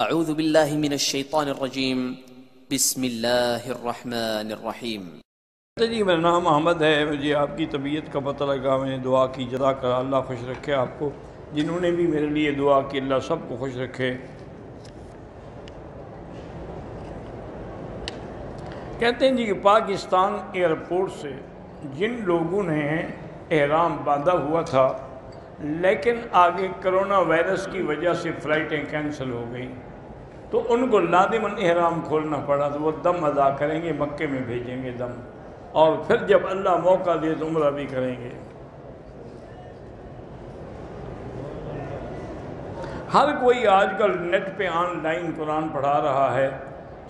اعوذ باللہ من الشیطان الرجیم بسم اللہ الرحمن الرحیم۔ جی میرا نام محمد ہے، مجھے آپ کی طبیعت کا پتہ لگا، میں نے دعا کی، جزاک اللہ خوش رکھے آپ کو، جنہوں نے بھی میرے لیے دعا کی اللہ سب کو خوش رکھے۔ کہتے ہیں جی کہ پاکستان ایئرپورٹ سے جن لوگوں نے احرام باندھا ہوا تھا لیکن آگے کرونا وائرس کی وجہ سے فلائٹیں کینسل ہو گئیں تو ان کو لازماً احرام کھولنا پڑا، تو وہ دم ادا کریں گے، مکے میں بھیجیں گے دم، اور پھر جب اللہ موقع دے تو عمرہ بھی کریں گے۔ ہر کوئی آج کل نیٹ پہ آن لائن قرآن پڑھا رہا ہے،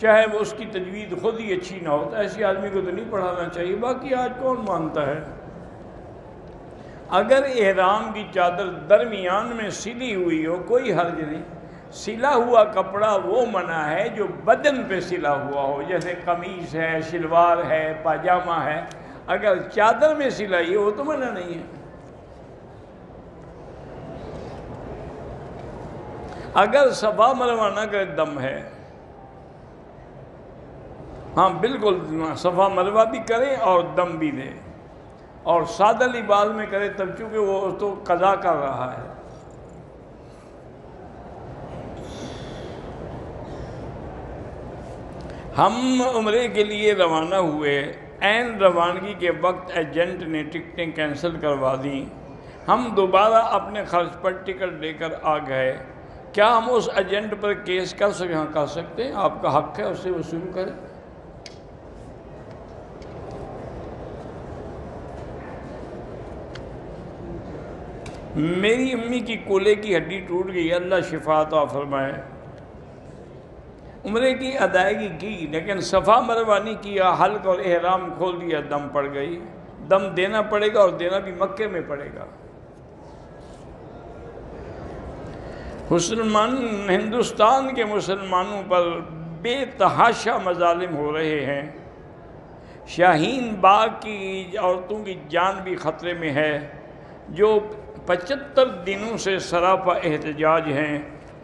چاہے وہ اس کی تجوید خود ہی اچھی نہ ہو، تو ایسی آدمی کو تو نہیں پڑھانا چاہیے۔ باقی آج کون مانتا ہے؟ اگر احرام کی چادر درمیان میں سلی ہوئی ہو کوئی حرج نہیں، سلا ہوا کپڑا وہ منع ہے جو بدن پہ سلا ہوا ہو، جیسے قمیص ہے، شلوار ہے، پاجامہ ہے۔ اگر چادر میں سلائی ہو تو منع نہیں ہے۔ اگر صفا مروہ نہ کرے دم ہے، ہاں بالکل صفا مروہ بھی کرے اور دم بھی دے، اور سادہ لباس میں کرے تب، چونکہ وہ تو قضا کر رہا ہے۔ ہم عمرے کے لیے روانہ ہوئے، عین روانگی کے وقت ایجنٹ نے ٹکٹیں کینسل کروا دیں، ہم دوبارہ اپنے خرچ پر ٹکٹ لے کر آ گئے، کیا ہم اس ایجنٹ پر کیس کر سکیں؟ ہاں کر سکتے ہیں، آپ کا حق ہے، اس سے وصول کریں۔ میری امی کی کولے کی ہڈی ٹوٹ گئی، اللہ شفا عطا فرمائے۔ عمرے کی ادائیگی کی لیکن صفا مروہ نہیں کیا، حلق اور احرام کھول دیا، دم پڑ گئی، دم دینا پڑے گا، اور دینا بھی مکے میں پڑے گا۔ ہندوستان کے مسلمانوں پر بے تحاشا مظالم ہو رہے ہیں، شاہین باغ کی عورتوں کی جان بھی خطرے میں ہے، جو 75 دنوں سے سراپا احتجاج ہیں۔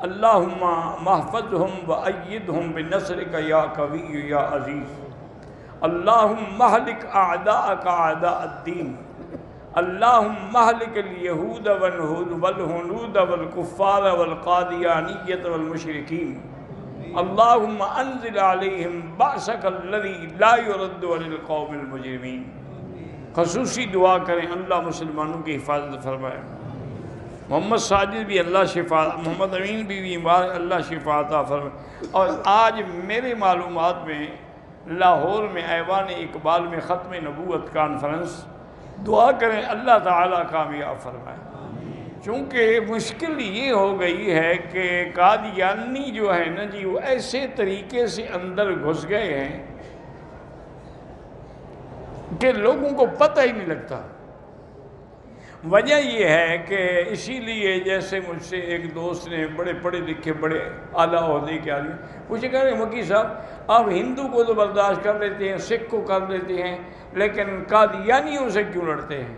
اللہم محفظہم وأیدہم بنصرک یا قوی یا عزیز، اللہم اہلک اعداءک اعداء الدین، اللہم اہلک الیہود والہنود والکفار والقادیانیت والمشرکین، اللہم انزل علیہم بأسک الذی لا یرد علی القوم المجرمین۔ خصوصی دعا کریں اللہ مسلمانوں کی حفاظت فرمائے۔ محمد ساجد بھی اللہ شفا، محمد امین بھی بیمار، اللہ شفا عطا فرمائے۔ اور آج میرے معلومات میں لاہور میں ایوان اقبال میں ختم نبوت کانفرنس، دعا کریں اللہ تعالیٰ کامیاب فرمائے۔ چونکہ مشکل یہ ہو گئی ہے کہ قادیانی جو ہے نا جی، وہ ایسے طریقے سے اندر گھس گئے ہیں کہ لوگوں کو پتہ ہی نہیں لگتا۔ وجہ یہ ہے کہ اسی لیے جیسے مجھ سے ایک دوست نے، بڑے پڑھے لکھے، بڑے اعلیٰ عہدے کے آدمی، مجھے کہہ رہے ہیں مکی صاحب آپ ہندو کو تو برداشت کر لیتے ہیں، سکھ کو کر لیتے ہیں، لیکن قادیانیوں سے کیوں لڑتے ہیں؟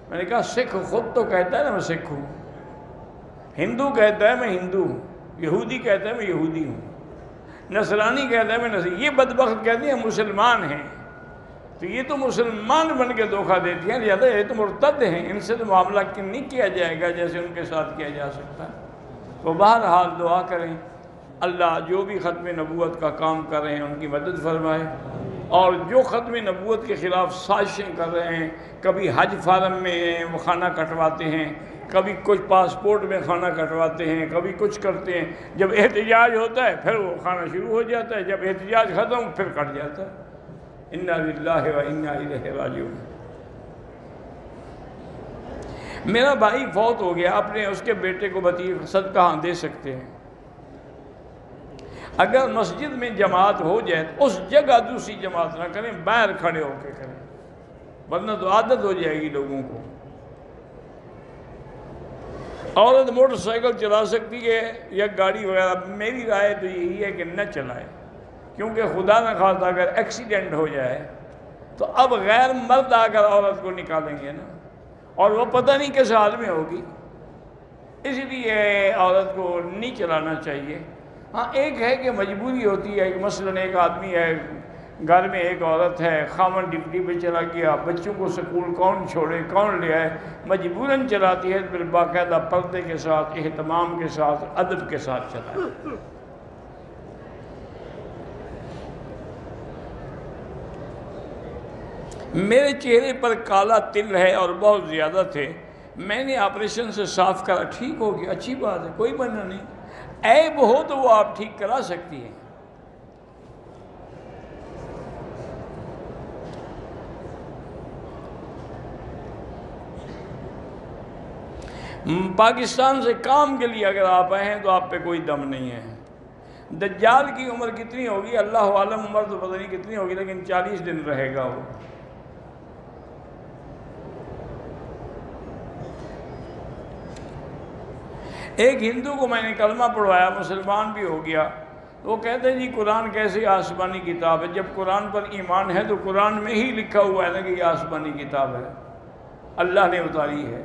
میں نے کہا سکھ خود تو کہتا ہے نا میں سکھ ہوں، ہندو کہتا ہے میں ہندو ہوں، یہودی کہتا ہے میں یہودی ہوں، نصرانی کہتا ہے میں نصرانی، یہ بدبخت کہتے ہیں مسلمان ہیں، تو یہ تو مسلمان بن کے دھوکہ دیتی ہیں، لہذا یہ تو مرتد ہیں، ان سے تو معاملہ نہیں کیا جائے گا جیسے ان کے ساتھ کیا جا سکتا ہے۔ تو بہرحال دعا کریں اللہ جو بھی ختم نبوت کا کام کر رہے ہیں ان کی مدد فرمائے، اور جو ختم نبوت کے خلاف سازشیں کر رہے ہیں، کبھی حج فارم میں وہ خانہ کٹواتے ہیں، کبھی کچھ پاسپورٹ میں خانہ کٹواتے ہیں، کبھی کچھ کرتے ہیں، جب احتجاج ہوتا ہے پھر وہ خانہ شروع ہو جاتا ہے، جب احتجاج ختم پھر کٹ جاتا ہے۔ انا للہ و انا الیہ راجعون۔ میرا بھائی فوت ہو گیا، اپنے اس کے بیٹے کو صدقہ ہاں دے سکتے ہیں، اگر مسجد میں جماعت ہو جائے تو اس جگہ دوسری جماعت نہ کریں، باہر کھڑے ہو کے کریں، ورنہ تو عادت ہو جائے گی لوگوں کو۔ عورت موٹر سائیکل چلا سکتی ہے یا گاڑی وغیرہ، میری رائے تو یہی ہے کہ نہ چلائے، کیونکہ خدا نہ خواستہ اگر ایکسیڈنٹ ہو جائے تو اب غیر مرد آ کر عورت کو نکالیں گے نا، اور وہ پتہ نہیں کس حال میں ہوگی، اس لیے عورت کو نہیں چلانا چاہیے۔ ہاں ایک ہے کہ مجبوری ہوتی ہے کہ مثلاً ایک آدمی ہے، گھر میں ایک عورت ہے، خامن ڈیوٹی پہ چلا گیا، بچوں کو سکول کون چھوڑے کون لے آئے، مجبوراً چلاتی ہے، پھر باقاعدہ پردے کے ساتھ، اہتمام کے ساتھ، ادب کے ساتھ چلائے۔ میرے چہرے پر کالا تل ہے اور بہت زیادہ تھے، میں نے آپریشن سے صاف کرا، ٹھیک ہو گیا، اچھی بات ہے، کوئی بنا نہیں، عیب ہو تو وہ آپ ٹھیک کرا سکتی ہیں۔ پاکستان سے کام کے لیے اگر آپ آئے ہیں تو آپ پہ کوئی دم نہیں ہے۔ دجال کی عمر کتنی ہوگی اللہ عالم، عمر تو پتہ نہیں کتنی ہوگی، لیکن 40 دن رہے گا وہ۔ ایک ہندو کو میں نے کلمہ پڑھوایا، مسلمان بھی ہو گیا، وہ کہتے ہیں جی قرآن کیسے آسمانی کتاب ہے؟ جب قرآن پر ایمان ہے تو قرآن میں ہی لکھا ہوا ہے نا کہ یہ آسمانی کتاب ہے، اللہ نے اتاری ہے۔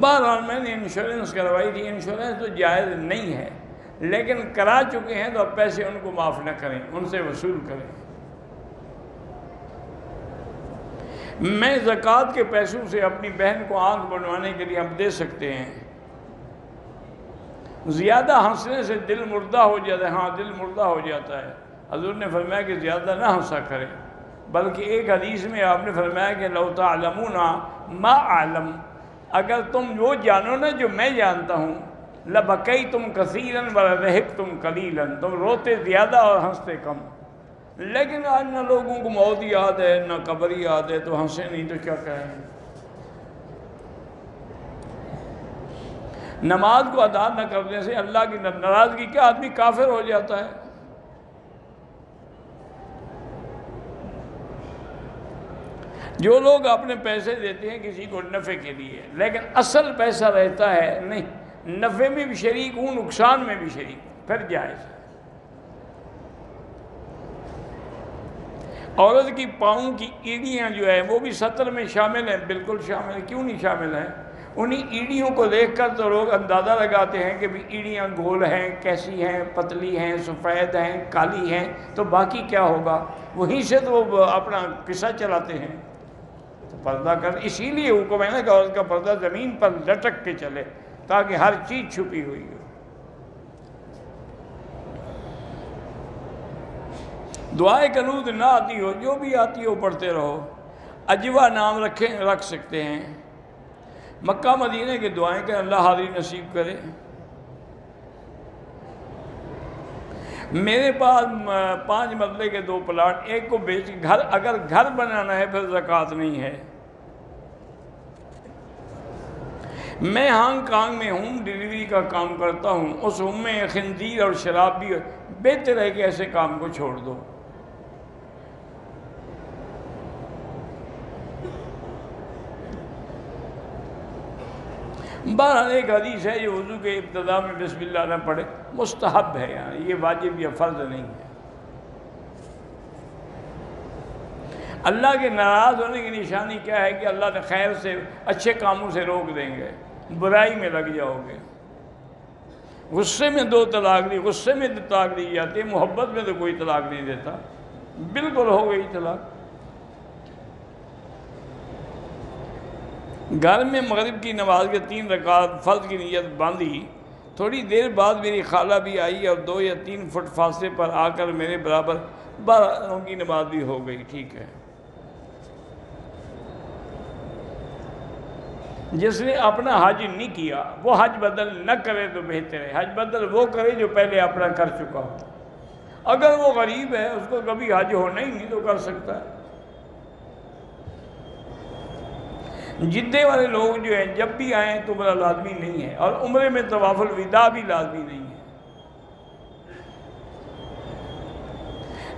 بہرحال میں نے انشورنس کروائی تھی، انشورنس تو جائز نہیں ہے، لیکن کرا چکے ہیں تو اب پیسے ان کو معاف نہ کریں، ان سے وصول کریں۔ میں زکوٰۃ کے پیسوں سے اپنی بہن کو آنکھ بنوانے کے لیے ہم دے سکتے ہیں۔ زیادہ ہنسنے سے دل مردہ ہو جاتا ہے، ہاں دل مردہ ہو جاتا ہے، حضور نے فرمایا کہ زیادہ نہ ہنسا کرے، بلکہ ایک حدیث میں آپ نے فرمایا کہ لو تعلمون ما اعلم، اگر تم وہ جانو نا جو میں جانتا ہوں، لبکیتم کثیرا ولضحکتم قلیلا، تم روتے زیادہ اور ہنستے کم۔ لیکن آج نہ لوگوں کو موت یاد ہے نہ قبر یاد ہے، تو ہنسے نہیں تو کیا کہیں۔ نماز کو ادا نہ کرنے سے اللہ کی ناراضگی کیا، آدمی کافر ہو جاتا ہے۔ جو لوگ اپنے پیسے دیتے ہیں کسی کو نفع کے لیے، لیکن اصل پیسہ رہتا ہے نہیں، نفع میں بھی شریک ہوں نقصان میں بھی شریک ہوں، پھر جائز ہے۔ عورت کی پاؤں کی ایڑیاں جو ہے وہ بھی 70 میں شامل ہیں، بالکل شامل ہیں، کیوں نہیں شامل ہیں؟ انہی ایڑیوں کو دیکھ کر تو لوگ اندازہ لگاتے ہیں کہ بھی ایڑیاں گول ہیں، کیسی ہیں، پتلی ہیں، سفید ہیں، کالی ہیں، تو باقی کیا ہوگا؟ وہیں سے تو وہ اپنا قصہ چلاتے ہیں۔ تو پردہ کر، اسی لیے حکم ہے نا کہ عورت کا پردہ زمین پر لٹک کے چلے تاکہ ہر چیز چھپی ہوئی ہو۔ دعائے قنوت نہ آتی ہو، جو بھی آتی ہو پڑھتے رہو۔ اجوا نام رکھ سکتے ہیں۔ مکہ مدینہ کے دعائیں کہ اللہ حاضری نصیب کرے۔ میرے پاس 5 مرلے کے 2 پلاٹ، ایک کو بیچ گھر، اگر گھر بنانا ہے پھر زکوٰۃ نہیں ہے۔ میں ہانگ کانگ میں ہوم ڈیلیوری کا کام کرتا ہوں، اس ہوم میں خنزیر اور شراب بھی، بہتر ہے کہ ایسے کام کو چھوڑ دو۔ بہرحال ایک حدیث ہے جو وضو کے ابتدا میں بسم اللہ نہ پڑھے، مستحب ہے، یہ واجب یا فرض نہیں ہے۔ اللہ کے ناراض ہونے کی نشانی کیا ہے کہ اللہ نے خیر سے، اچھے کاموں سے روک دیں گے، برائی میں لگ جاؤ گے۔ غصے میں 2 طلاق دی، غصے میں طلاق دی جاتی ہے، محبت میں تو کوئی طلاق نہیں دیتا، بالکل ہو گئی طلاق۔ گھر میں مغرب کی نماز کے 3 رکعت فرض کی نیت باندھی، تھوڑی دیر بعد میری خالہ بھی آئی اور 2 یا 3 فٹ فاصلے پر آ کر میرے برابر 12 کی نماز بھی ہو گئی، ٹھیک ہے۔ جس نے اپنا حج نہیں کیا وہ حج بدل نہ کرے تو بہتر ہے، حج بدل وہ کرے جو پہلے اپنا کر چکا ہو۔ اگر وہ غریب ہے، اس کو کبھی حج ہونا ہی نہیں تو کر سکتا ہے۔ جدے والے لوگ جو ہیں جب بھی آئیں تو بڑا لازمی نہیں ہے، اور عمرے میں طواف الوداع بھی لازمی نہیں ہے۔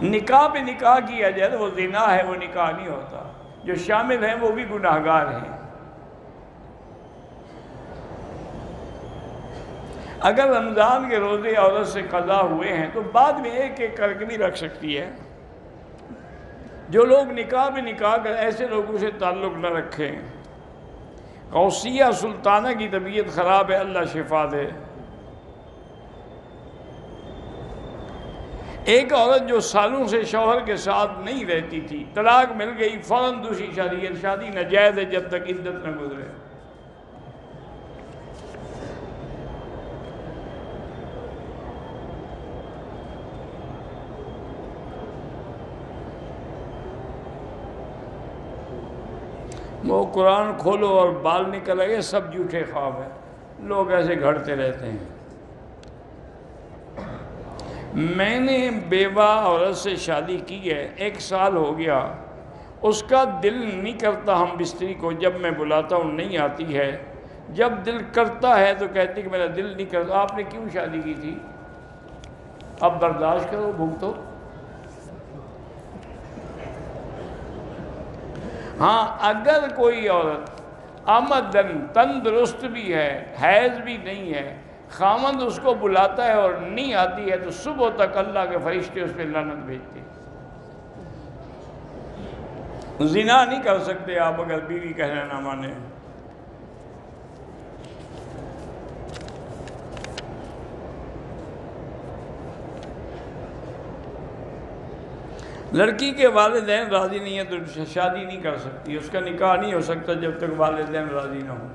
نکاح پہ نکاح کیا جائے تو وہ زنا ہے، وہ نکاح نہیں ہوتا، جو شامل ہیں وہ بھی گناہگار ہیں۔ اگر رمضان کے روزے عورت سے قضا ہوئے ہیں تو بعد میں ایک ایک کر کے بھی رکھ سکتی ہے۔ جو لوگ نکاح پہ نکاح کر ایسے لوگوں سے تعلق نہ رکھیں۔ غوثیہ سلطانہ کی طبیعت خراب ہے، اللہ شفا دے۔ ایک عورت جو سالوں سے شوہر کے ساتھ نہیں رہتی تھی، طلاق مل گئی، فوراً دوسری شادی ناجائز ہے جب تک عدت نہ گزرے۔ وہ قرآن کھولو اور بال نکل آئے، سب جھوٹے خواب ہیں، لوگ ایسے گھڑتے رہتے ہیں۔ میں نے بیوہ عورت سے شادی کی ہے، 1 سال ہو گیا، اس کا دل نہیں کرتا ہم بستری کو، جب میں بلاتا ہوں نہیں آتی ہے، جب دل کرتا ہے تو کہتی کہ میرا دل نہیں کرتا۔ آپ نے کیوں شادی کی تھی؟ اب برداشت کرو، بھگتو۔ ہاں، اگر کوئی عورت آمدن تندرست بھی ہے، حیض بھی نہیں ہے، خامند اس کو بلاتا ہے اور نہیں آتی ہے تو صبح تک اللہ کے فرشتے اس پہ لعنت بھیجتے ہیں۔ زنا نہیں کر سکتے آپ اگر بیوی کہنا نہ مانے۔ لڑکی کے والدین راضی نہیں ہیں تو شادی نہیں کر سکتی، اس کا نکاح نہیں ہو سکتا جب تک والدین راضی نہ ہوں۔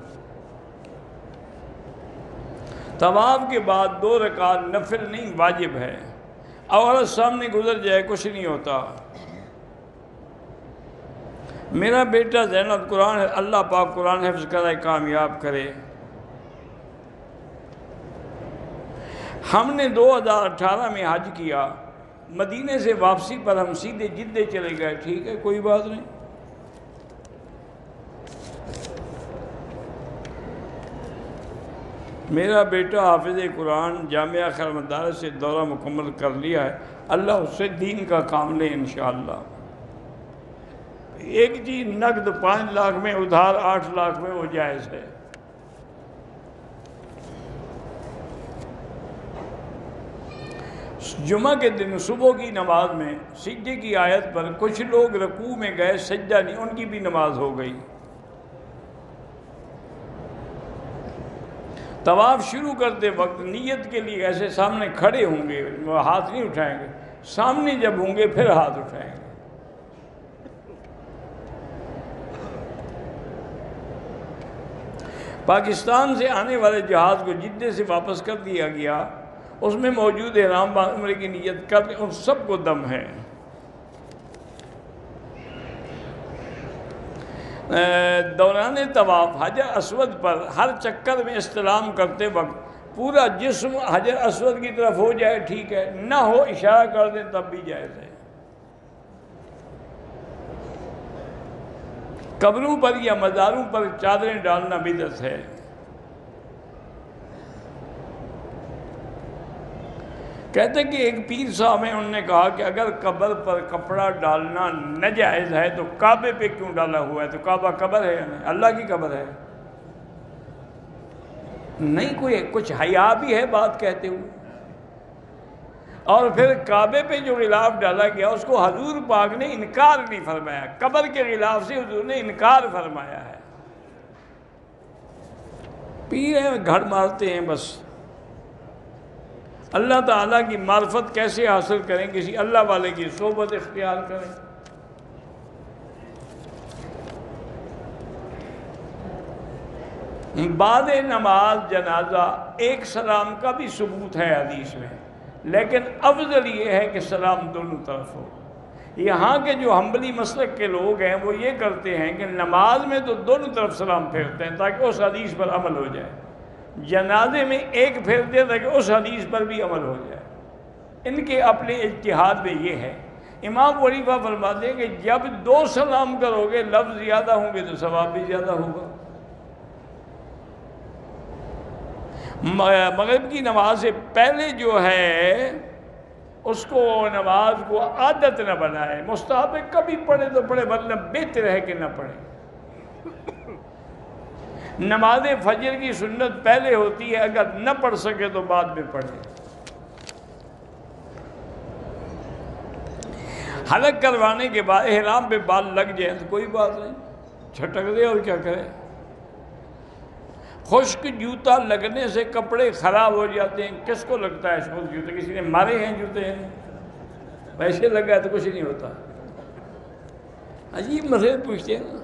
طواف کے بعد 2 رکعت نفل نہیں، واجب ہے۔ عورت سامنے گزر جائے کچھ نہیں ہوتا۔ میرا بیٹا زینب قرآن، اللہ پاک قرآن حفظ کرائے، کامیاب کرے۔ ہم نے 2018 میں حج کیا، مدینے سے واپسی پر ہم سیدھے جدے چلے گئے، ٹھیک ہے، کوئی بات نہیں۔ میرا بیٹا حافظ قرآن جامعہ خیر مدارس سے دورہ مکمل کر لیا ہے، اللہ اس سے دین کا کام لے انشاءاللہ۔ ایک چیز نقد 5 لاکھ میں، ادھار 8 لاکھ میں، وہ جائز ہے۔ جمعہ کے دن صبح کی نماز میں سجدے کی آیت پر کچھ لوگ رکوع میں گئے، سجدہ نہیں، ان کی بھی نماز ہو گئی۔ طواف شروع کرتے وقت نیت کے لیے ایسے سامنے کھڑے ہوں گے، ہاتھ نہیں اٹھائیں گے، سامنے جب ہوں گے پھر ہاتھ اٹھائیں گے۔ پاکستان سے آنے والے جہاز کو جدے سے واپس کر دیا گیا، اس میں موجود احرام باندھ عمرے کی نیت کرتے، ان سب کو دم ہے۔ دوران طواف حجر اسود پر ہر چکر میں استلام کرتے وقت پورا جسم حجر اسود کی طرف ہو جائے ٹھیک ہے، نہ ہو اشارہ کر دیں تب بھی جائز ہے۔ قبروں پر یا مزاروں پر چادریں ڈالنا بدعت ہے۔ کہتے ہیں کہ ایک پیر صاحب ہیں، انہوں نے کہا کہ اگر قبر پر کپڑا ڈالنا ناجائز ہے تو کعبے پہ کیوں ڈالا ہوا ہے؟ تو کعبہ قبر ہے یا نہیں؟ اللہ کی قبر ہے؟ نہیں، کوئی کچھ حیا بھی ہے بات کہتے ہوئے۔ اور پھر کعبے پہ جو غلاف ڈالا گیا اس کو حضور پاک نے انکار نہیں فرمایا، قبر کے غلاف سے حضور نے انکار فرمایا ہے۔ پیر ہیں، گھڑ مارتے ہیں بس۔ اللہ تعالیٰ کی معرفت کیسے حاصل کریں؟ کسی اللہ والے کی صحبت اختیار کریں۔ بعد نماز جنازہ ایک سلام کا بھی ثبوت ہے حدیث میں، لیکن افضل یہ ہے کہ سلام دونوں طرف ہو۔ یہاں کے جو حنبلی مسلک کے لوگ ہیں وہ یہ کرتے ہیں کہ نماز میں تو دونوں طرف سلام پھیرتے ہیں تاکہ اس حدیث پر عمل ہو جائے، جنازے میں ایک پھیرتے ہیں تاکہ اس حدیث پر بھی عمل ہو جائے۔ ان کے اپنے اجتہاد میں یہ ہے۔ امام ابو حنیفہ فرماتے ہیں کہ جب 2 سلام کرو گے، لفظ زیادہ ہوں گے تو ثواب بھی زیادہ ہوگا۔ مغرب کی نماز سے پہلے جو ہے اس کو نماز کو عادت نہ بنائے، مستحب کبھی پڑھے تو پڑھے، ورنہ بہتر ہے کہ نہ پڑھے۔ نماز فجر کی سنت پہلے ہوتی ہے، اگر نہ پڑھ سکے تو بعد میں پڑھے۔ حلق کروانے کے بعد احرام پہ بال لگ جائیں تو کوئی بات نہیں، چھٹک دے اور کیا کرے۔ خشک جوتا لگنے سے کپڑے خراب ہو جاتے ہیں، کس کو لگتا ہے خشک جوتے؟ کسی نے مارے ہیں جوتے ہیں؟ ویسے لگا ہے تو کچھ نہیں ہوتا۔ عجیب مسئلے پوچھتے ہیں نا۔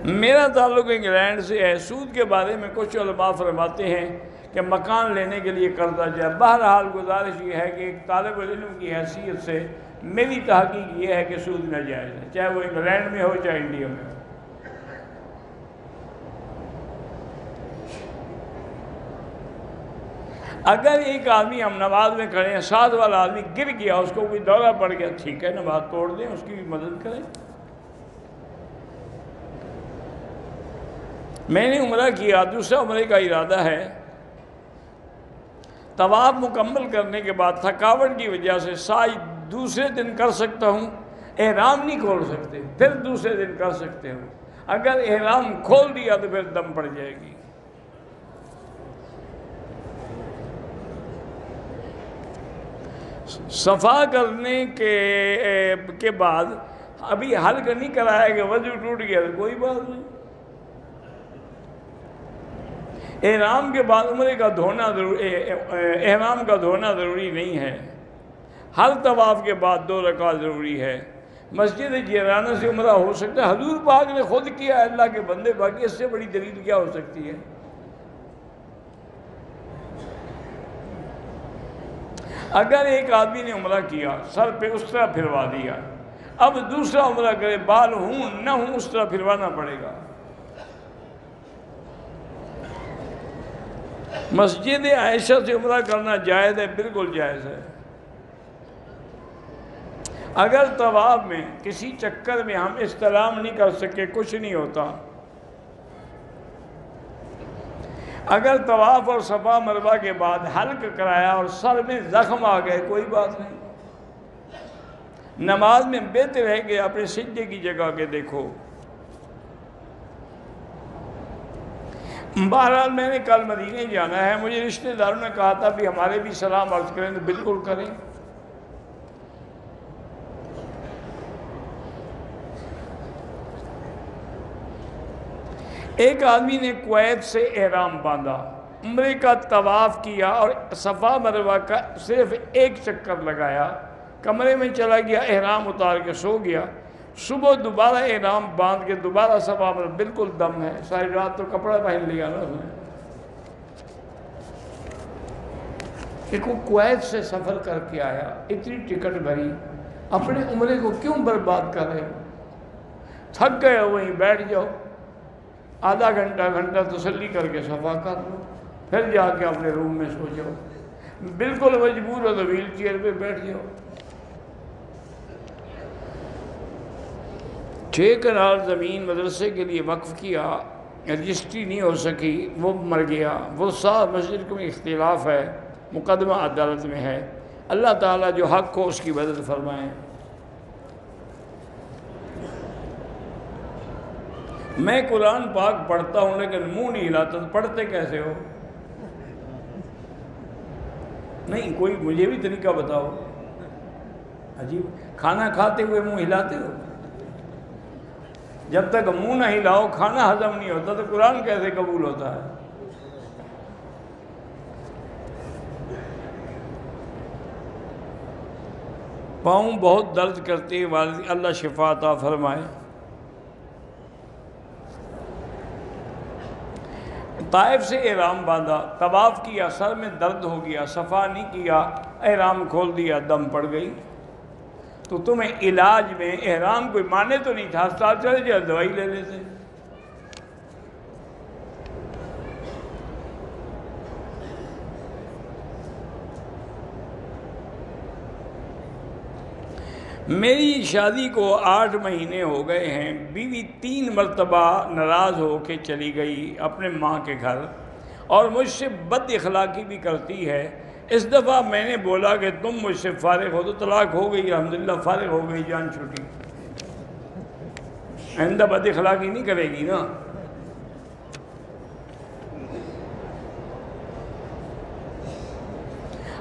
میرا تعلق انگلینڈ سے ہے۔ سود کے بارے میں کچھ علماء فرماتے ہیں کہ مکان لینے کے لیے قرضہ جائے۔ بہرحال گزارش یہ ہے کہ ایک طالب علم کی حیثیت سے میری تحقیق یہ ہے کہ سود ناجائز ہے، چاہے وہ انگلینڈ میں ہو چاہے انڈیا میں ہو۔ اگر ایک آدمی ہم نماز میں کھڑے ہیں، ساتھ والا آدمی گر گیا، اس کو کوئی دورہ پڑ گیا، ٹھیک ہے نماز توڑ دیں، اس کی بھی مدد کریں۔ میں نے عمرہ کیا، دوسرا عمرے کا ارادہ ہے، طواف مکمل کرنے کے بعد تھکاوٹ کی وجہ سے سعی دوسرے دن کر سکتا ہوں، احرام نہیں کھول سکتے، پھر دوسرے دن کر سکتے ہو۔ اگر احرام کھول دیا تو پھر دم پڑ جائے گی۔ صفا کرنے کے بعد ابھی حلق نہیں کرایا کہ وضو ٹوٹ گیا تو کوئی بات نہیں۔ احرام کے بعد عمرے کا دھونا احرام کا دھونا ضروری نہیں ہے۔ ہر طواف کے بعد 2 رکعت ضروری ہے۔ مسجد جیرانہ سے عمرہ ہو سکتا ہے، حضور پاک نے خود کیا ہے، اللہ کے بندے، باقی اس سے بڑی دلیل کیا ہو سکتی ہے؟ اگر ایک آدمی نے عمرہ کیا، سر پہ اس طرح پھروا دیا، اب دوسرا عمرہ کرے، بال ہوں نہ ہوں اس طرح پھروانا پڑے گا۔ مسجد عائشہ سے عمرہ کرنا جائز ہے، بالکل جائز ہے۔ اگر طواف میں کسی چکر میں ہم استلام نہیں کر سکے، کچھ نہیں ہوتا۔ اگر طواف اور صفا مروہ کے بعد حلق کرایا اور سر میں زخم آ گئے، کوئی بات نہیں، نماز میں بہتر ہے کہ اپنے سجدے کی جگہ کے دیکھو۔ بہرحال میں نے کل مدینے جانا ہے، مجھے رشتہ داروں نے کہا تھا بھی ہمارے بھی سلام عرض کریں، تو بالکل کریں۔ ایک آدمی نے کویت سے احرام باندھا، عمرے کا طواف کیا اور صفا مروہ کا صرف ایک چکر لگایا، کمرے میں چلا گیا، احرام اتار کے سو گیا، صبح دوبارہ احرام باندھ کے دوبارہ صفا مروہ، بالکل دم ہے، ساری رات تو کپڑا پہن لیا نا اس نے۔ ایک وہ کویت سے سفر کر کے آیا، اتنی ٹکٹ بھری، اپنے عمرے کو کیوں برباد کر رہے ہو؟ تھک گئے ہو وہیں بیٹھ جاؤ، آدھا گھنٹہ تسلی کر کے صفا کر لو، پھر جا کے اپنے روم میں سو جاؤ، بالکل مجبور ہو تو ویل چیئر پہ بیٹھ جاؤ۔ 6 کنال زمین مدرسے کے لیے وقف کیا، رجسٹری نہیں ہو سکی، وہ مر گیا، وہ صاحب مسجد میں اختلاف ہے، مقدمہ عدالت میں ہے، اللہ تعالیٰ جو حق ہو اس کی مدد فرمائیں۔ میں قرآن پاک پڑھتا ہوں لیکن منہ نہیں ہلاتا، تو پڑھتے کیسے ہو؟ نہیں، کوئی مجھے بھی طریقہ بتاؤ۔ عجیب، کھانا کھاتے ہوئے منہ ہلاتے ہو؟ جب تک منہ نہ ہلاؤ کھانا ہضم نہیں ہوتا، تو قرآن کیسے قبول ہوتا ہے؟ پاؤں بہت درد کرتے، والد اللہ شفا عطا فرمائے۔ طائف سے احرام باندھا، طواف کیا، سر میں درد ہو گیا، صفا نہیں کیا، احرام کھول دیا، دم پڑ گئی، تو تمہیں علاج میں احرام کوئی مانے تو نہیں تھا، ہسپتال چلے جاؤ، دوائی لے لیتے۔ میری شادی کو 8 مہینے ہو گئے ہیں، بیوی 3 مرتبہ ناراض ہو کے چلی گئی اپنے ماں کے گھر، اور مجھ سے بد اخلاقی بھی کرتی ہے۔ اس دفعہ میں نے بولا کہ تم مجھ سے فارغ ہو، تو طلاق ہو گئی، الحمدللہ فارغ ہو گئی، جان چھوٹی۔ آئندہ بد اخلاقی نہیں کرے گی نا۔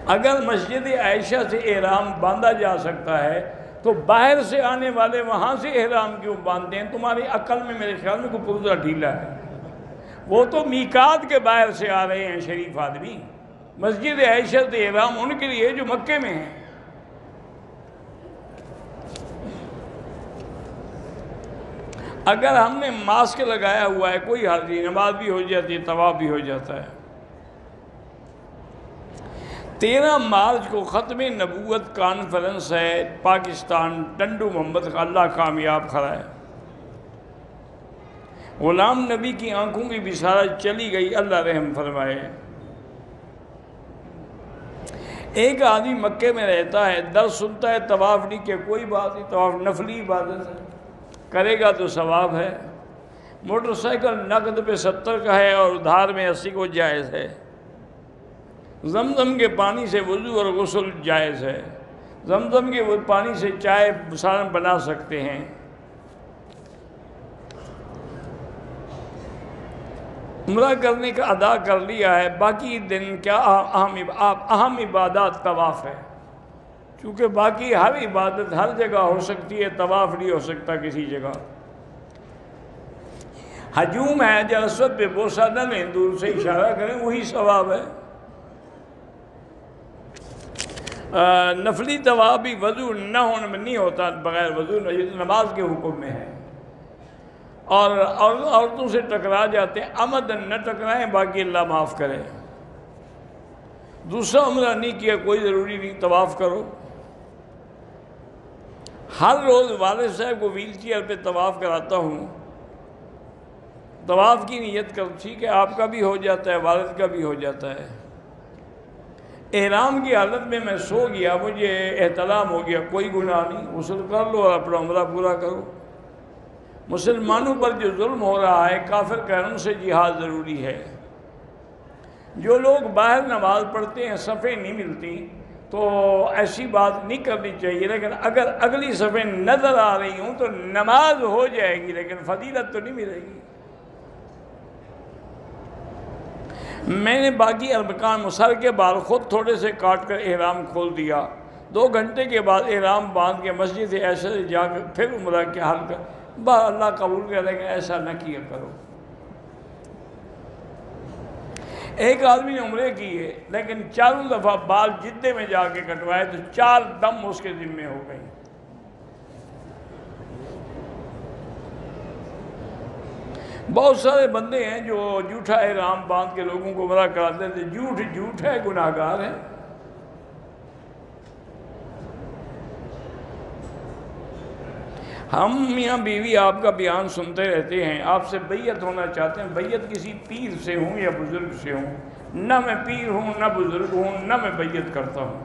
اگر مسجد عائشہ سے احرام باندھا جا سکتا ہے تو باہر سے آنے والے وہاں سے احرام کیوں باندھتے ہیں؟ تمہاری عقل میں میرے خیال میں کوئی پرزہ ڈھیلا ہے۔ وہ تو میقات کے باہر سے آ رہے ہیں شریف آدمی، مسجد عائشہ سے احرام ان کے لیے جو مکے میں ہیں۔ اگر ہم نے ماسک لگایا ہوا ہے کوئی حرج نہیں، نماز بھی ہو جاتی ہے، طواف بھی ہو جاتا ہے۔ 13 مارچ کو ختم نبوت کانفرنس ہے پاکستان، ٹنڈو محمد کا اللہ کامیاب کھڑا ہے۔ غلام نبی کی آنکھوں کی بصارت چلی گئی، اللہ رحم فرمائے۔ ایک آدمی مکے میں رہتا ہے، درس سنتا ہے، طواف نہیں کیا، کوئی بات نہیں، طواف نفلی عبادت ہے، کرے گا تو ثواب ہے۔ موٹر سائیکل نقد پہ 70 کا ہے اور ادھار میں 80 کو جائز ہے۔ زمزم کے پانی سے وضو اور غسل جائز ہے۔ زمزم کے پانی سے چائے سالن بنا سکتے ہیں۔ عمرہ کرنے کا ادا کر لیا ہے، باقی دن کیا اہم عبادات طواف ہے، چونکہ باقی ہر عبادت ہر جگہ ہو سکتی ہے، طواف نہیں ہو سکتا کسی جگہ۔ ہجوم ہے، حجر اسود پہ بوسہ نہ لیں، دور سے اشارہ کریں، وہی ثواب ہے۔ نفلی طواف بھی وضو نہ ہونے میں نہیں ہوتا، بغیر وضو نماز کے حکم میں ہے۔ اور عورتوں سے ٹکرا جاتے ہیں، عمدن نہ ٹکرائیں، باقی اللہ معاف کرے۔ دوسرا عمرہ نہیں کیا کوئی ضروری نہیں، طواف کرو۔ ہر روز والد صاحب کو ویل چیئر پہ طواف کراتا ہوں، طواف کی نیت کر، ٹھیک ہے، آپ کا بھی ہو جاتا ہے، والد کا بھی ہو جاتا ہے۔ احرام کی حالت میں میں سو گیا، مجھے احتلام ہو گیا، کوئی گناہ نہیں، غسل کر لو اور اپنا عمرہ پورا کرو۔ مسلمانوں پر جو ظلم ہو رہا ہے، کافر قہروں سے جہاد ضروری ہے۔ جو لوگ باہر نماز پڑھتے ہیں، صفیں نہیں ملتی، تو ایسی بات نہیں کرنی چاہیے، لیکن اگر اگلی صفیں نظر آ رہی ہوں تو نماز ہو جائے گی، لیکن فضیلت تو نہیں ملے گی۔ میں نے باقی ارکان مسر کے بال خود تھوڑے سے کاٹ کر احرام کھول دیا، 2 گھنٹے کے بعد احرام باندھ کے مسجد ایسے جا کر پھر عمرہ کے حل کر اللہ قبول کرے، لیکن ایسا نہ کیا کرو۔ ایک آدمی نے عمرے کیے لیکن 4 دفعہ بال جدے میں جا کے کٹوائے تو 4 دم اس کے ذمے ہو گئی۔ بہت سارے بندے ہیں جو جھوٹا احرام باندھ کے لوگوں کو عمرہ کراتے تھے، جھوٹ ہے، گناہ گار ہے۔ ہم میاں بیوی آپ کا بیان سنتے رہتے ہیں، آپ سے بیعت ہونا چاہتے ہیں، بیعت کسی پیر سے ہوں یا بزرگ سے ہوں، نہ میں پیر ہوں نہ بزرگ ہوں، نہ میں بیعت کرتا ہوں،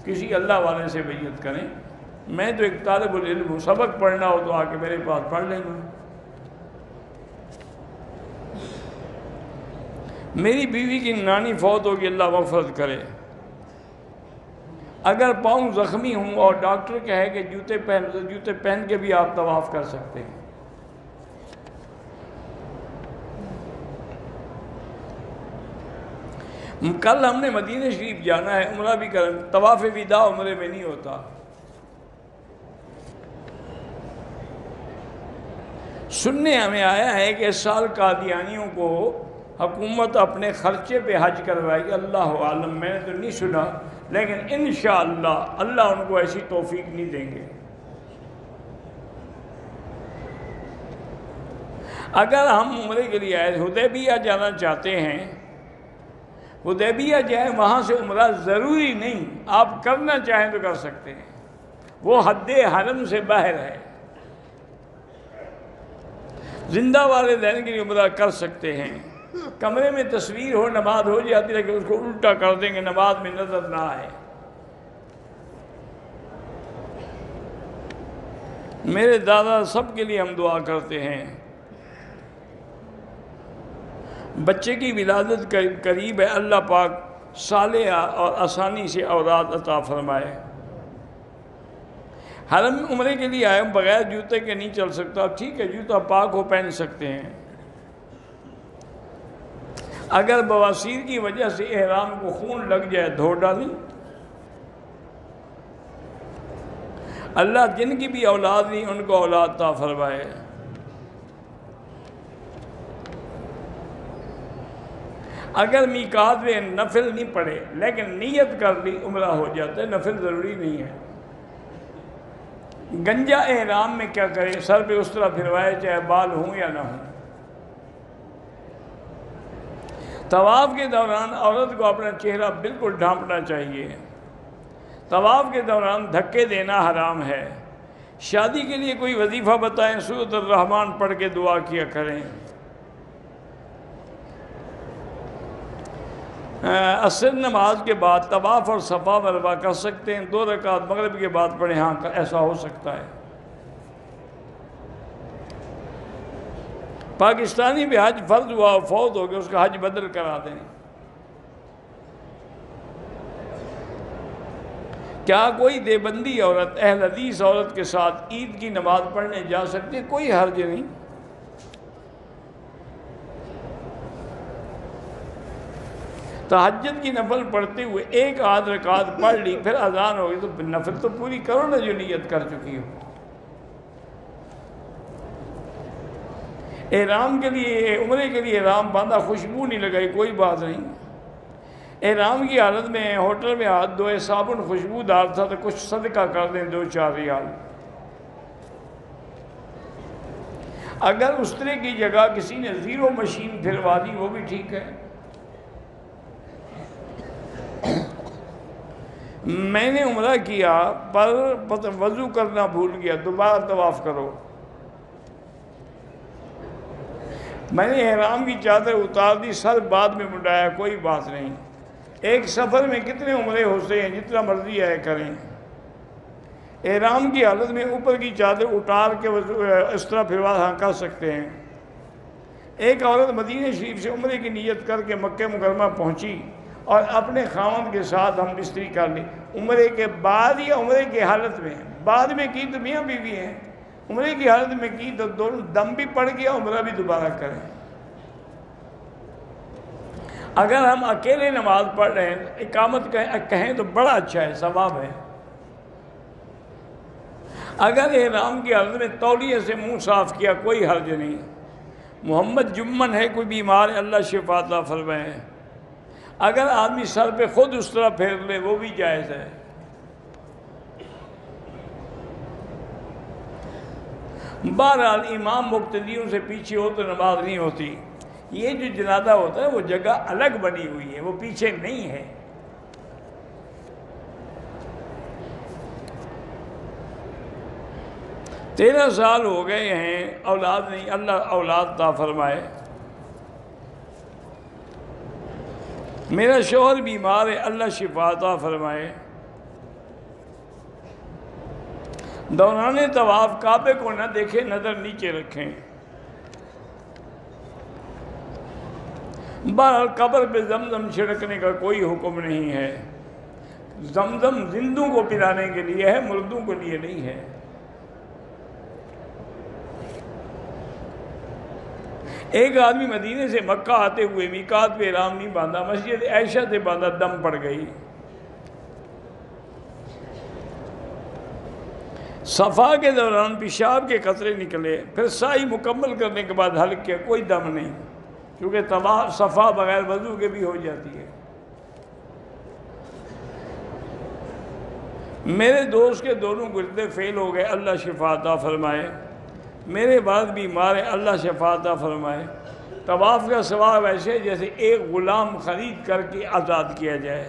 کسی اللہ والے سے بیعت کریں۔ میں تو ایک طالب العلم ہوں، سبق پڑھنا ہو تو آ کے میرے پاس پڑھ لینا۔ میری بیوی کی نانی فوت ہوگی، اللہ مغفرت کرے۔ اگر پاؤں زخمی ہوں اور ڈاکٹر کہے کہ جوتے پہن کے بھی آپ طواف کر سکتے ہیں۔ کل ہم نے مدینہ شریف جانا ہے، عمرہ بھی کریں، طواف وداع عمرے میں نہیں ہوتا۔ سننے ہمیں آیا ہے کہ اس سال قادیانیوں کو حکومت اپنے خرچے پہ حج کروائے گی، اللہ عالم، میں نے تو نہیں سنا، لیکن انشاءاللہ اللہ ان کو ایسی توفیق نہیں دیں گے۔ اگر ہم عمرے کے لیے آئے، حدیبیہ جانا چاہتے ہیں، حدیبیہ جائیں، وہاں سے عمرہ ضروری نہیں، آپ کرنا چاہیں تو کر سکتے ہیں، وہ حد حرم سے باہر ہے۔ زندہ والدین کے لیے عمرہ کر سکتے ہیں، کمرے میں تصویر ہو، نماز ہو جاتی ہے، لیکن اس کو الٹا کر دیں گے، نماز میں نظر نہ آئے۔ میرے دادا سب کے لیے ہم دعا کرتے ہیں، بچے کی ولادت قریب ہے، اللہ پاک صالح اور آسانی سے اولاد عطا فرمائے۔ حرم عمرے کے لیے آئے، بغیر جوتے کے نہیں چل سکتا، ٹھیک ہے، جوتا پاک ہو پہن سکتے ہیں۔ اگر بواسیر کی وجہ سے احرام کو خون لگ جائے، دھو ڈالیں۔ اللہ جن کی بھی اولاد نہیں ان کو اولاد عطا فرمائے۔ اگر میقات میں نفل نہیں پڑھے لیکن نیت کر لی عمرہ ہو جاتا ہے، نفل ضروری نہیں ہے۔ گنجا احرام میں کیا کرے؟ سر پہ اس طرح پھروائے چاہے بال ہوں یا نہ ہوں۔ طواف کے دوران عورت کو اپنا چہرہ بالکل ڈھانپنا چاہیے۔ طواف کے دوران دھکے دینا حرام ہے۔ شادی کے لیے کوئی وظیفہ بتائیں، سورۃ الرحمن پڑھ کے دعا کیا کریں۔ عصر نماز کے بعد طواف اور صفا مروا کر سکتے ہیں، 2 رکعت مغرب کے بعد پڑھیں، ہاں ایسا ہو سکتا ہے۔ پاکستانی بھی حج فرض ہوا فوت ہو گیا، اس کا حج بدل کرا دیں۔ کیا کوئی دیوبندی عورت اہل حدیث عورت کے ساتھ عید کی نماز پڑھنے جا سکتی ہے؟ کوئی حرج نہیں۔ تہجد کی نفل پڑھتے ہوئے 1 آدھ رکعت پڑھ لی، پھر اذان ہوگی تو نفل تو پوری کرو نا جو نیت کر چکی ہو۔ احرام کے لیے، عمرے کے لیے احرام باندھا، خوشبو نہیں لگائی، کوئی بات نہیں۔ احرام کی حالت میں ہوٹل میں ہاتھ دھوئے، صابن خوشبودار تھا تو کچھ صدقہ کر دیں، 2-4 ریال۔ اگر استرے کی جگہ کسی نے 0 مشین پھروا دی وہ بھی ٹھیک ہے۔ میں نے عمرہ کیا پر وضو کرنا بھول گیا، دوبارہ طواف کرو۔ میں نے احرام کی چادر اتار دی، سر بعد میں منڈایا، کوئی بات نہیں۔ ایک سفر میں کتنے عمرے ہوتے ہیں، جتنا مرضی ہے کریں۔ احرام کی حالت میں اوپر کی چادر اتار کے اس طرح پھروا ہاں کر سکتے ہیں۔ ایک عورت مدینہ شریف سے عمرے کی نیت کر کے مکہ مکرمہ پہنچی اور اپنے خاوند کے ساتھ ہم بستری کر لی، عمرے کے بعد یا عمرے کی حالت میں؟ بعد میں کی تو میاں بیوی ہیں، عمرے کی حالت میں کی تو دونوں دم بھی پڑ گیا، عمرہ بھی دوبارہ کریں۔ اگر ہم اکیلے نماز پڑھ رہے ہیں، اقامت کہیں تو بڑا اچھا ہے، ثواب ہے۔ اگر احرام کی حالت میں تولیے سے منہ صاف کیا، کوئی حرج نہیں۔ محمد جمن ہے، کوئی بیمار ہے، اللہ شفا عطا فرمائے۔ اگر آدمی سر پہ خود اس طرح پھیر لے وہ بھی جائز ہے۔ بہرحال امام مقتدیوں سے پیچھے ہو تو نماز نہیں ہوتی۔ یہ جو جنازہ ہوتا ہے وہ جگہ الگ بنی ہوئی ہے، وہ پیچھے نہیں ہے۔ تیرہ سال ہو گئے ہیں، اولاد نہیں، اللہ اولاد عطا فرمائے۔ میرا شوہر بیمار ہے، اللہ شفا عطا فرمائے۔ دوران طواف کعبے کو نہ دیکھیں، نظر نیچے رکھیں۔ بہرحال قبر پہ زمزم چھڑکنے کا کوئی حکم نہیں ہے۔ زمزم زندوں کو پلانے کے لیے ہے، مردوں کے لیے نہیں ہے۔ ایک آدمی مدینے سے مکہ آتے ہوئے میقات پہ احرام نہیں باندھا، مسجد عائشہ سے باندھا، دم پڑ گئی۔ صفا کے دوران پیشاب کے قطرے نکلے، پھر سعی مکمل کرنے کے بعد حلق کیا، کوئی دم نہیں، کیونکہ طواف صفا بغیر وضو کے بھی ہو جاتی ہے۔ میرے دوست کے دونوں گردے فیل ہو گئے، اللہ شفا عطا فرمائے۔ میرے بعد بیمار ہے، اللہ شفا عطا فرمائے۔ طواف کا ثواب ایسے جیسے ایک غلام خرید کر کے آزاد کیا جائے۔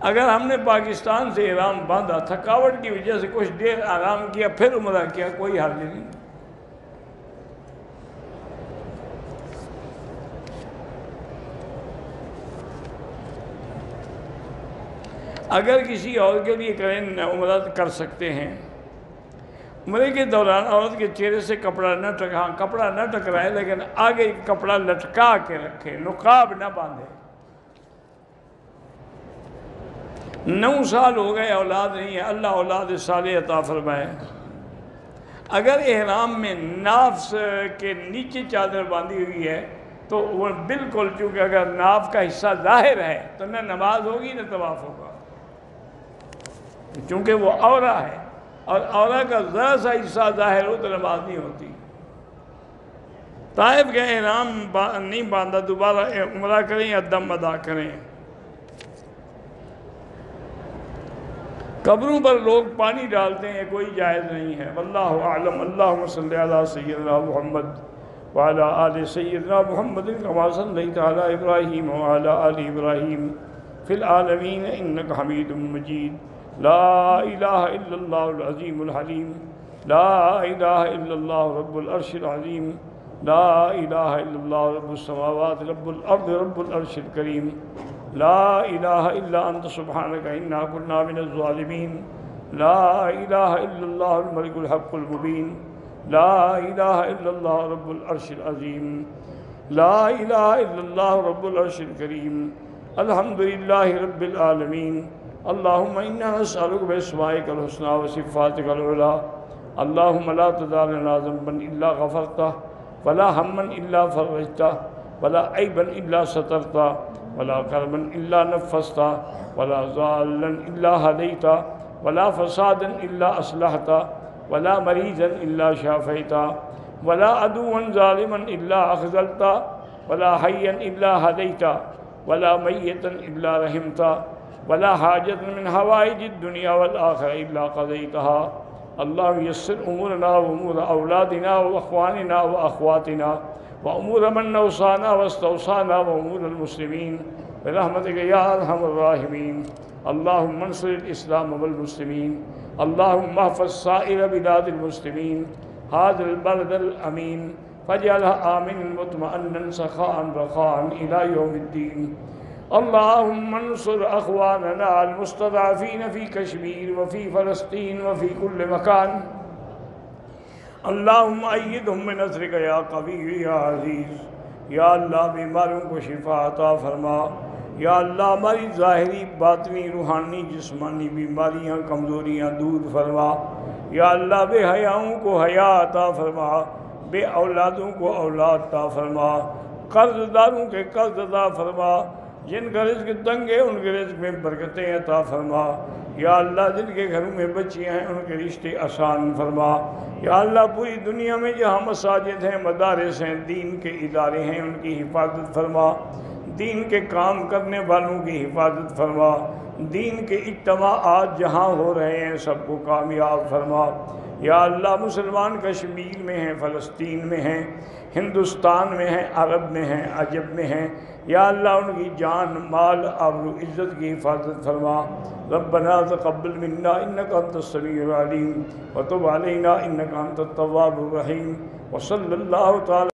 اگر ہم نے پاکستان سے احرام باندھا، تھکاوٹ کی وجہ سے کچھ دیر آرام کیا، پھر عمرہ کیا، کوئی حرج نہیں۔ اگر کسی اور کے لیے کریں، عمرہ کر سکتے ہیں۔ عمرے کے دوران عورت کے چہرے سے کپڑا نہ کپڑا نہ ٹکرائے، لیکن آگے کپڑا لٹکا کے رکھے، نقاب نہ باندھے۔ 9 سال ہو گئے، اولاد نہیں ہے، اللہ اولاد صالح عطا فرمائے۔ اگر احرام میں ناف کے نیچے چادر باندھی ہوئی ہے تو وہ بالکل، چونکہ اگر ناف کا حصہ ظاہر ہے تو نہ نماز ہوگی نہ طواف ہوگا۔ چونکہ وہ عورہ ہے، اور عورہ کا ذرا سا حصہ ظاہر ہو تو نماز نہیں ہوتی۔ طائف کے احرام نہیں باندھا، دوبارہ عمرہ کریں یا دم ادا کریں۔ قبروں پر لوگ پانی ڈالتے ہیں، کوئی جائز نہیں ہے، واللہ اعلم۔ اللہم صلی علی سیدنا محمد وعلی آل سیدنا محمد کما صلیت علی ابراہیم وعلی آل ابراہیم فی العالمین انک حمید مجید۔ لا الہ الا اللہ العظیم الحلیم، لا الہ الا اللہ رب العرش العظیم، لا الہ الا اللہ رب السماوات رب الارض رب العرش الکریم، لا الہ الا انت سبحانک انا کنا من الظالمین، لا الہ الا اللہ الملک الحق المبین، لا الہ الا اللہ رب العرش العظیم، لا الہ الا اللہ رب العرش الکریم، الحمدللہ رب العالمین۔ اللہم انا نسألک باسمائک الحسنى وصفاتک العلی، اللہم لا تدع لنا ذنبا الا غفرتہ، ولا ہما الا فرجتہ، ولا عیبا الا سترتہ، ولا کرما الا نفستہ، ولا ضالا الا ہدیتہ، ولا فسادا الا اصلحتہ، ولا مریضا الا شافیتہ، ولا عدوا ظالما الا اخذلتہ، ولا حیا الا ہدیتہ، ولا میتا الا رحمتہ، ولا حاجت من حوائج الدنیا والآخرہ الا قضیتہا۔ اللہم یسر امورنا وامور اولادنا واخواننا واخواتنا وامور من نوصانا واستوصانا وامور المسلمین برحمتک یا ارحم الراحمین۔ اللہم انصر الاسلام والمسلمین، اللہم احفظ سائر بلاد المسلمین، هذا البلد الامین فاجعلها آمنا مطمئنا سخاء رخاء الى یوم الدین۔ اللہم انصر اخواننا المستضعفین فی کشمیر وفی فلسطین وفی کل مکان، اللہم ایدہم بنصرک یا قوی یا عزیز۔ یا اللہ بیماروں کو شفا عطا فرما، یا اللہ ہماری ظاہری باطنی روحانی جسمانی بیماریاں کمزوریاں دور فرما، یا اللہ بے حیاؤں کو حیا عطا فرما، بے اولادوں کو اولاد عطا فرما، قرض داروں کے قرض عطا فرما، جن کا رزق تنگ ہے ان کے رزق میں برکتیں عطا فرما، یا اللہ جن کے گھروں میں بچیاں ہیں ان کے رشتے آسان فرما، یا اللہ پوری دنیا میں جہاں مساجد ہیں مدارس ہیں دین کے ادارے ہیں ان کی حفاظت فرما، دین کے کام کرنے والوں کی حفاظت فرما، دین کے اجتماعات جہاں ہو رہے ہیں سب کو کامیاب فرما، یا اللہ مسلمان کشمیر میں ہیں، فلسطین میں ہیں، ہندوستان میں ہیں، عرب میں ہیں، عجب میں ہیں، یا اللہ ان کی جان مال آبرو عزت کی حفاظت فرما۔ ربنا تقبل منا انک انت السمیع العلیم وتب علینا انک انت التواب الرحیم، وصلی اللہ تعالی